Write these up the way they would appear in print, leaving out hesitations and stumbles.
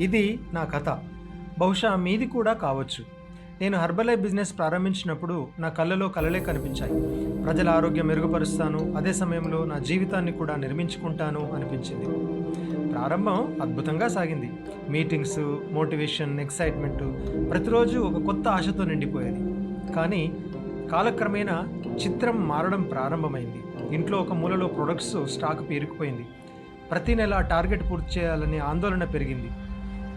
ఇది నా కథ. బహుశా మీది కూడా కావచ్చు. నేను హెర్బలైఫ్ బిజినెస్ ప్రారంభించినప్పుడు నా కళ్ళలో కలలే కనిపించాయి. ప్రజల ఆరోగ్యం మెరుగుపరుస్తాను, అదే సమయంలో నా జీవితాన్ని కూడా నిర్మించుకుంటాను అనిపించింది. ప్రారంభం అద్భుతంగా సాగింది. మీటింగ్స్, మోటివేషన్, ఎక్సైట్మెంట్ ప్రతిరోజు ఒక కొత్త ఆశతో నిండిపోయేది. కానీ కాలక్రమేణా చిత్రం మారడం ప్రారంభమైంది. ఇంట్లో ఒక మూలలో ప్రొడక్ట్స్ స్టాక్ పేరుకుపోయింది. ప్రతి నెల టార్గెట్ పూర్తి చేయాలని ఆందోళన పెరిగింది.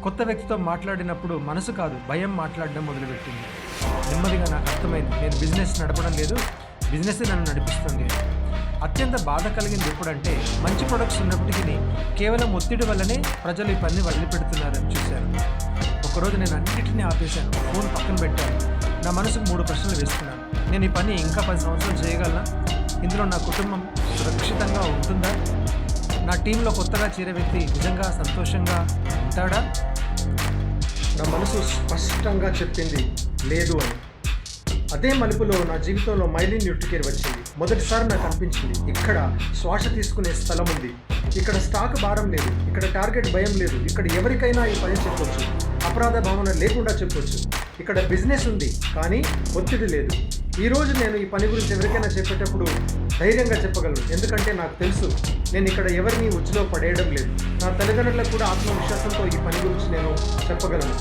కొత్త వ్యక్తితో మాట్లాడినప్పుడు మనసు కాదు, భయం మాట్లాడడం మొదలుపెట్టింది. నెమ్మదిగా నాకు అర్థమైంది, నేను బిజినెస్ నడపడం లేదు, బిజినెస్ నన్ను నడిపిస్తుంది. అత్యంత బాధ కలిగింది ఎప్పుడంటే, మంచి ప్రొడక్ట్స్ ఉన్నప్పటికీ కేవలం ఒత్తిడి వల్లనే ప్రజలు ఈ పని వదిలిపెడుతున్నారని చూశాను. ఒకరోజు నేను అన్నిటినీ ఆపేశాను, ఫోన్ పక్కన పెట్టాను. నా మనసుకు 3 ప్రశ్నలు వేసుకున్నాను. నేను ఈ పని ఇంకా 10 సంవత్సరాలు చేయగలనా? ఇందులో నా కుటుంబం సురక్షితంగా ఉంటుందా? నా టీంలో కొత్తగా చేరే వ్యక్తి నిజంగా సంతోషంగా ఉంటాడా? నా మనసు స్పష్టంగా చెప్పింది లేదు అని. అదే మలుపులో నా జీవితంలో మైలిన్ న్యూట్రికేర్ వచ్చింది. మొదటిసారి నాకు అనిపించింది, ఇక్కడ శ్వాస తీసుకునే స్థలం ఉంది, ఇక్కడ స్టాక్ భారం లేదు, ఇక్కడ టార్గెట్ భయం లేదు, ఇక్కడ ఎవరికైనా ఈ పని చెప్పొచ్చు, అపరాధ భావన లేకుండా చెప్పొచ్చు. ఇక్కడ బిజినెస్ ఉంది కానీ ఒత్తిడి లేదు. ఈరోజు నేను ఈ పని గురించి ఎవరికైనా చెప్పేటప్పుడు ధైర్యంగా చెప్పగలను, ఎందుకంటే నాకు తెలుసు నేను ఇక్కడ ఎవరిని ఉచ్చులో పడేయడం లేదు. నా తల్లిదండ్రులకు కూడా ఆత్మవిశ్వాసంతో ఈ పని గురించి నేను చెప్పగలను.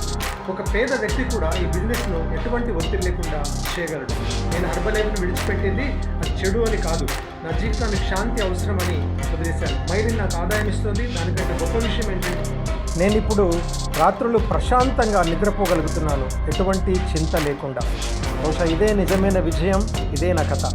ఒక పేద వ్యక్తి కూడా ఈ బిజినెస్లో ఎటువంటి ఒత్తిడి లేకుండా చేయగలడు. నేను హెర్బలైఫ్ను విడిచిపెట్టింది అది చెడు అని కాదు, నా జీవితానికి శాంతి అవసరమని వదిలేశాను. మైలిన్ నాకు ఆదాయం ఇస్తుంది. దానికంటే గొప్ప విషయం ఏంటంటే, నేను ఇప్పుడు రాత్రులు ప్రశాంతంగా నిద్రపోగలుగుతున్నాను, ఎటువంటి చింత లేకుండా. బహుశా ఇదే నిజమైన విజయం, ఇదే నా కథ.